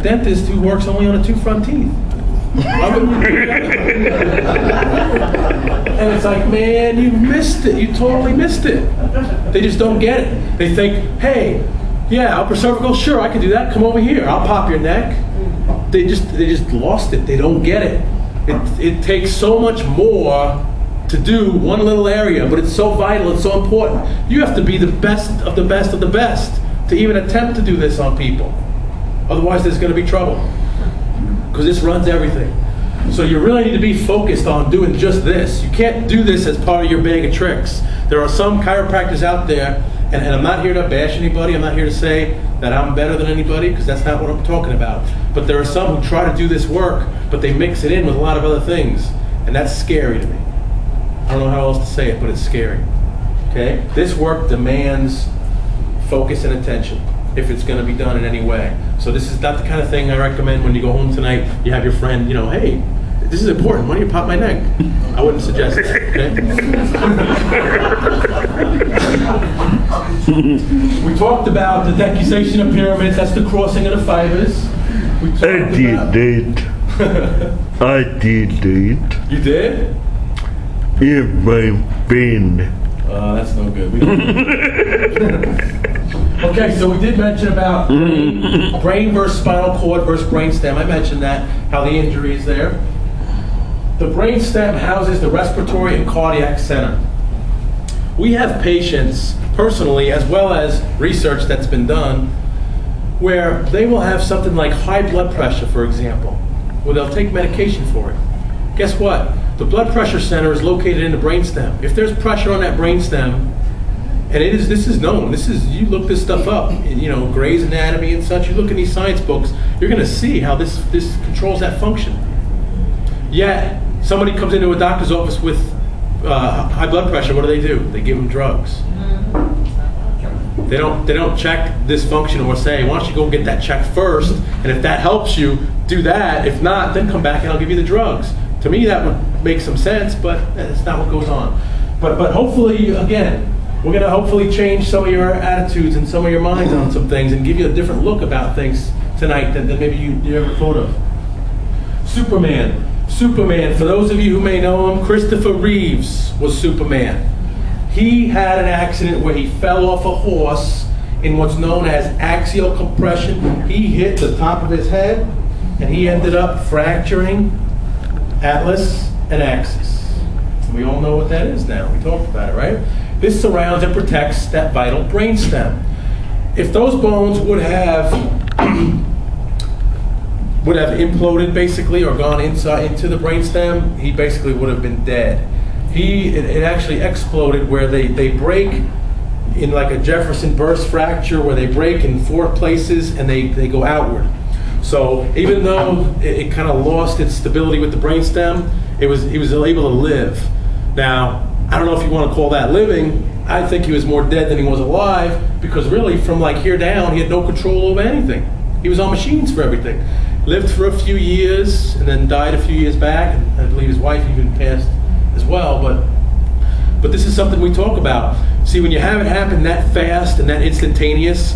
dentist who works only on the 2 front teeth. Why wouldn't you do that? And it's like, man, you missed it. You totally missed it. They just don't get it. They think, hey, yeah, upper cervical, sure, I can do that. Come over here. I'll pop your neck. They just lost it. They don't get it. It takes so much more to do one little area, but it's so vital, it's so important. You have to be the best of the best of the best to even attempt to do this on people. Otherwise, there's going to be trouble. Because this runs everything. So you really need to be focused on doing just this. You can't do this as part of your bag of tricks. There are some chiropractors out there, and I'm not here to bash anybody, I'm not here to say that I'm better than anybody, because that's not what I'm talking about. But there are some who try to do this work, but they mix it in with a lot of other things, and that's scary to me. I don't know how else to say it, but it's scary. Okay? This work demands focus and attention if it's going to be done in any way. So this is not the kind of thing I recommend when you go home tonight, you have your friend, you know, hey, this is important, why don't you pop my neck? I wouldn't suggest that, okay? We talked about the decusation of pyramids, that's the crossing of the fibers. I did it. I did it. You did? In my bin. That's no good. Okay, so we did mention about brain versus spinal cord versus brainstem. I mentioned that, how the injury is there. The brainstem houses the respiratory and cardiac center. We have patients, personally, as well as research that's been done, where they will have something like high blood pressure, for example, where they'll take medication for it. Guess what? The blood pressure center is located in the brainstem. If there's pressure on that brainstem, and this is known, you look this stuff up, you know, Gray's Anatomy and such, you look in these science books, you're going to see how this controls that function. Yet, somebody comes into a doctor's office with high blood pressure, what do? They give them drugs. They don't check this function or say, why don't you go get that checked first, and if that helps you, do that. If not, then come back and I'll give you the drugs. To me, that would make some sense, but that's not what goes on. But hopefully, again, we're going to hopefully change some of your attitudes and some of your minds on some things and give you a different look about things tonight than maybe you ever thought of. Superman, for those of you who may know him, Christopher Reeves was Superman. He had an accident where he fell off a horse in what's known as axial compression. He hit the top of his head, and he ended up fracturing atlas and axis. And we all know what that is now. We talked about it, right? This surrounds and protects that vital brainstem. If those bones would have imploded basically or gone inside into the brainstem, he basically would have been dead. It actually exploded where they break in like a Jefferson burst fracture where they break in 4 places and they go outward. So even though it kind of lost its stability with the brainstem, he was able to live. Now, I don't know if you want to call that living. I think he was more dead than he was alive, because really from like here down, he had no control over anything. He was on machines for everything. Lived for a few years and then died a few years back. And I believe his wife even passed as well. But this is something we talk about. See, when you have it happen that fast and that instantaneous,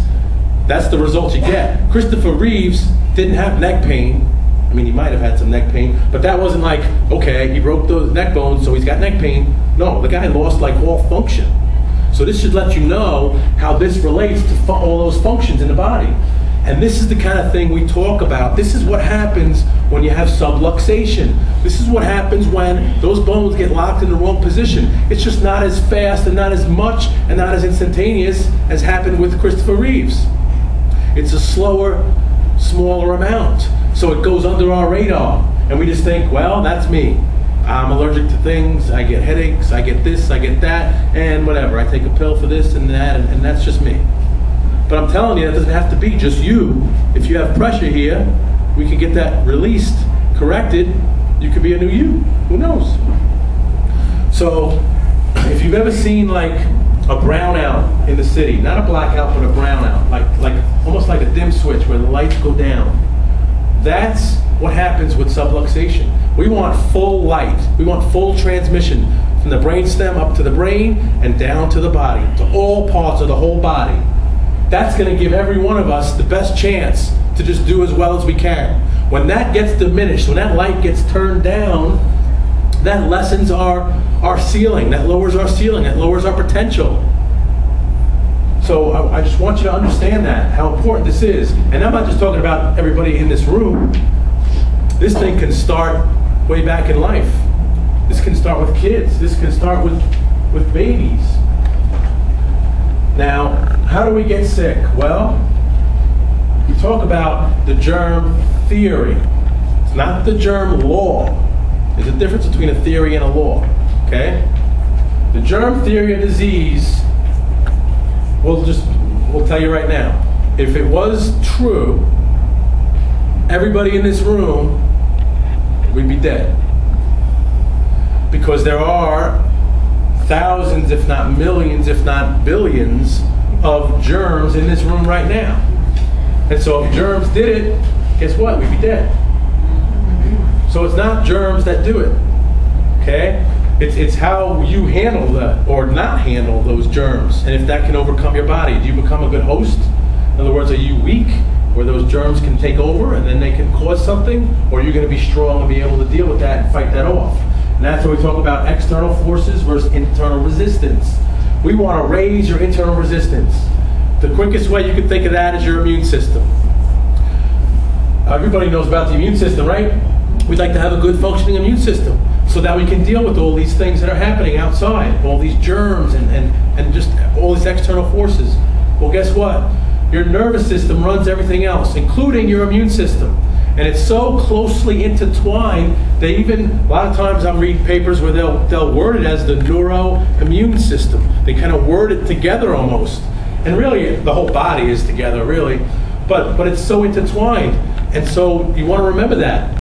that's the result you get. Christopher Reeves didn't have neck pain. I mean, he might have had some neck pain, but that wasn't like, okay, he broke those neck bones, so he's got neck pain. No, the guy lost like all function. So this should let you know how this relates to all those functions in the body. And this is the kind of thing we talk about. This is what happens when you have subluxation. This is what happens when those bones get locked in the wrong position. It's just not as fast and not as much and not as instantaneous as happened with Christopher Reeves. It's a slower, smaller amount. So it goes under our radar. And we just think, well, that's me. I'm allergic to things, I get headaches, I get this, I get that, and whatever. I take a pill for this and that, and that's just me. But I'm telling you, that doesn't have to be just you. If you have pressure here, we can get that released, corrected. You could be a new you. Who knows? So, if you've ever seen like a brownout in the city, not a blackout, but a brownout, like almost like a dim switch where the lights go down. That's what happens with subluxation. We want full light. We want full transmission from the brainstem up to the brain and down to the body, to all parts of the whole body. That's going to give every one of us the best chance to just do as well as we can. When that gets diminished, when that light gets turned down, that lessens our ceiling, that lowers our ceiling, that lowers our potential. So I just want you to understand that, how important this is. And I'm not just talking about everybody in this room. This thing can start way back in life. This can start with kids. This can start with babies. Now, how do we get sick? Well, we talk about the germ theory. It's not the germ law. There's a difference between a theory and a law, okay? The germ theory of disease, we'll tell you right now, if it was true, everybody in this room, we'd be dead. Because there are thousands, if not millions, if not billions of germs in this room right now. And so if germs did it, guess what? We'd be dead. So it's not germs that do it, okay? It's how you handle that or not handle those germs, and if that can overcome your body. Do you become a good host? In other words, are you weak, where those germs can take over and then they can cause something, or are you going to be strong and be able to deal with that and fight that off? And that's where we talk about external forces versus internal resistance. We want to raise your internal resistance. The quickest way you can think of that is your immune system. Everybody knows about the immune system, right? We'd like to have a good functioning immune system so that we can deal with all these things that are happening outside, all these germs and just all these external forces. Well, guess what? Your nervous system runs everything else, including your immune system. And it's so closely intertwined, they even, a lot of times I'm reading papers where they'll word it as the neuroimmune system. They kind of word it together almost. And really, the whole body is together, really. But it's so intertwined. And so you want to remember that.